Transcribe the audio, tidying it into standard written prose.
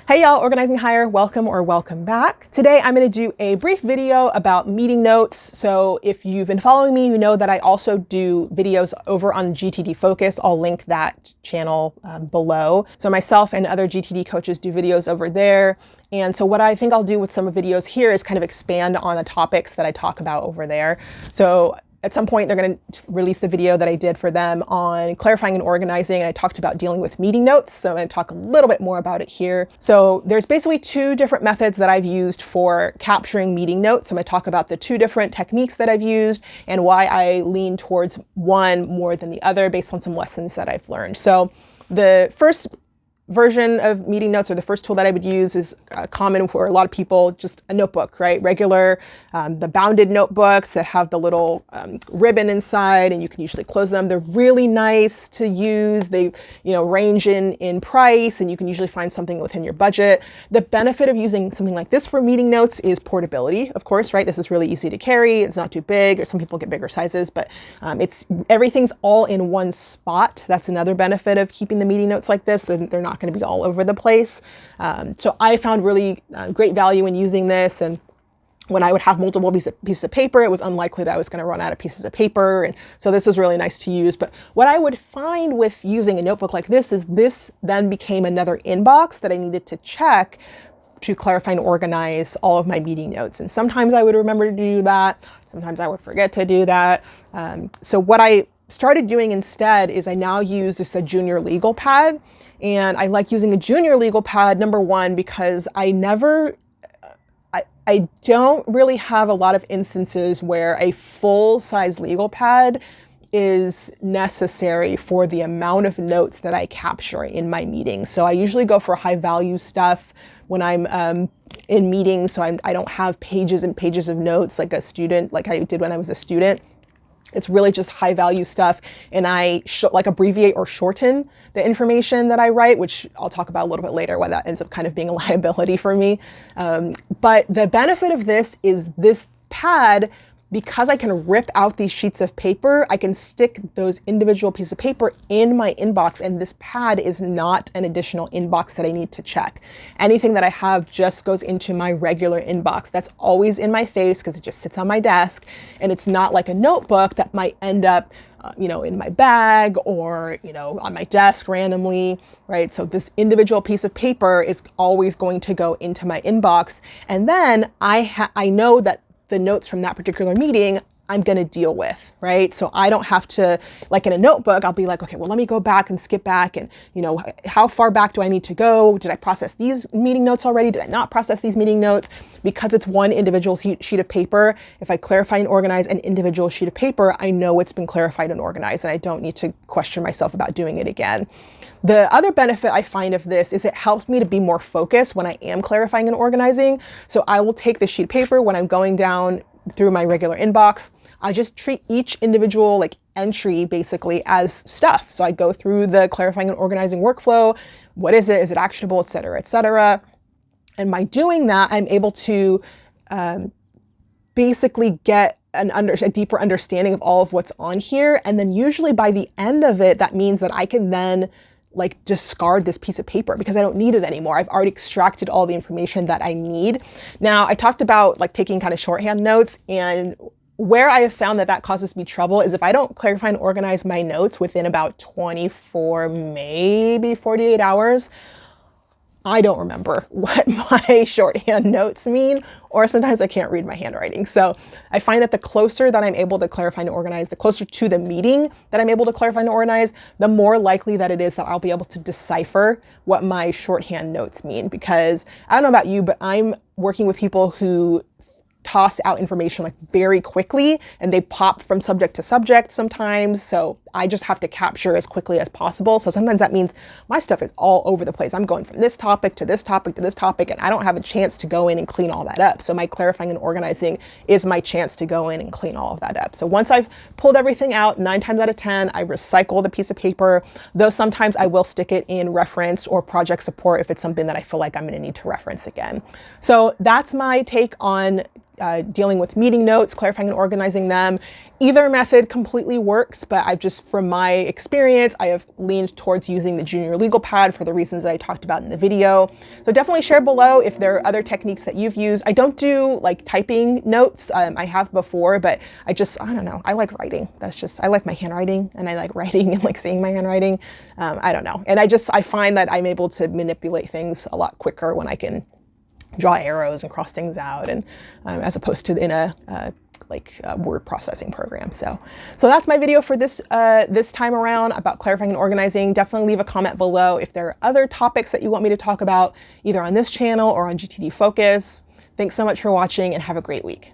Hey y'all, Organizing Higher, welcome or welcome back. Today I'm going to do a brief video about meeting notes. So if you've been following me, you know that I also do videos over on GTD Focus. I'll link that channel below. So myself and other GTD coaches do videos over there. And so what I think I'll do with some videos here is kind of expand on the topics that I talk about over there. So at some point, they're going to release the video that I did for them on clarifying and organizing. And I talked about dealing with meeting notes. So I'm going to talk a little bit more about it here. So there's basically two different methods that I've used for capturing meeting notes. So I'm going to talk about the two different techniques that I've used and why I lean towards one more than the other based on some lessons that I've learned. So the first version of meeting notes, or the first tool that I would use, is common for a lot of people, just a notebook, right? Regular, the bounded notebooks that have the little ribbon inside, and you can usually close them. They're really nice to use. They, range in price, and you can usually find something within your budget. The benefit of using something like this for meeting notes is portability, of course, right? This is really easy to carry. It's not too big. Some people get bigger sizes, but everything's all in one spot. That's another benefit of keeping the meeting notes like this. They're not going to be all over the place. So I found really great value in using this. And when I would have multiple pieces of paper, it was unlikely that I was going to run out of pieces of paper. And so this was really nice to use. But what I would find with using a notebook like this is this then became another inbox that I needed to check to clarify and organize all of my meeting notes. And sometimes I would remember to do that. Sometimes I would forget to do that. So what I started doing instead is I now use just a junior legal pad. And I like using a junior legal pad, number one, because I don't really have a lot of instances where a full-size legal pad is necessary for the amount of notes that I capture in my meetings. So I usually go for high-value stuff when I'm in meetings, so I don't have pages and pages of notes like a student, like I did when I was a student. It's really just high value stuff. And I abbreviate or shorten the information that I write, which I'll talk about a little bit later, why that ends up kind of being a liability for me. But the benefit of this is this pad, because I can rip out these sheets of paper, I can stick those individual pieces of paper in my inbox, and this pad is not an additional inbox that I need to check. Anything that I have just goes into my regular inbox. That's always in my face because it just sits on my desk, and it's not like a notebook that might end up in my bag or, on my desk randomly, right? So this individual piece of paper is always going to go into my inbox. And then I know that the notes from that particular meeting I'm going to deal with, right? So I don't have to, like in a notebook, I'll be like, okay, well, let me go back and skip back. And, how far back do I need to go? Did I process these meeting notes already? Did I not process these meeting notes? Because it's one individual sheet of paper. If I clarify and organize an individual sheet of paper, I know it's been clarified and organized, and I don't need to question myself about doing it again. The other benefit I find of this is it helps me to be more focused when I am clarifying and organizing. So I will take the sheet of paper when I'm going down through my regular inbox. I just treat each individual entry basically as stuff. So I go through the clarifying and organizing workflow. What is it? Is it actionable, et cetera, et cetera. And by doing that, I'm able to basically get a deeper understanding of all of what's on here. And then usually by the end of it, that means that I can then discard this piece of paper because I don't need it anymore. I've already extracted all the information that I need. Now, I talked about taking kind of shorthand notes, and where I have found that causes me trouble is if I don't clarify and organize my notes within about 24, maybe 48 hours, I don't remember what my shorthand notes mean, or sometimes I can't read my handwriting. So I find that the closer that I'm able to clarify and organize, the closer to the meeting that I'm able to clarify and organize, the more likely that it is that I'll be able to decipher what my shorthand notes mean. Because I don't know about you, but I'm working with people who toss out information very quickly, and they pop from subject to subject sometimes. So I just have to capture as quickly as possible. So sometimes that means my stuff is all over the place. I'm going from this topic to this topic to this topic, and I don't have a chance to go in and clean all that up. So my clarifying and organizing is my chance to go in and clean all of that up. So once I've pulled everything out, 9 times out of 10, I recycle the piece of paper, though sometimes I will stick it in reference or project support if it's something that I feel like I'm going to need to reference again. So that's my take on dealing with meeting notes, clarifying and organizing them. Either method completely works, but I've just, from my experience, I have leaned towards using the junior legal pad for the reasons that I talked about in the video. So definitely share below if there are other techniques that you've used. I don't do like typing notes. I have before, but I don't know. I like writing. I like my handwriting, and I like writing and like seeing my handwriting. I don't know. And I find that I'm able to manipulate things a lot quicker when I can draw arrows and cross things out, and as opposed to in a word processing program. So that's my video for this time around about clarifying and organizing. Definitely leave a comment below if there are other topics that you want me to talk about, either on this channel or on GTD Focus. Thanks so much for watching, and have a great week.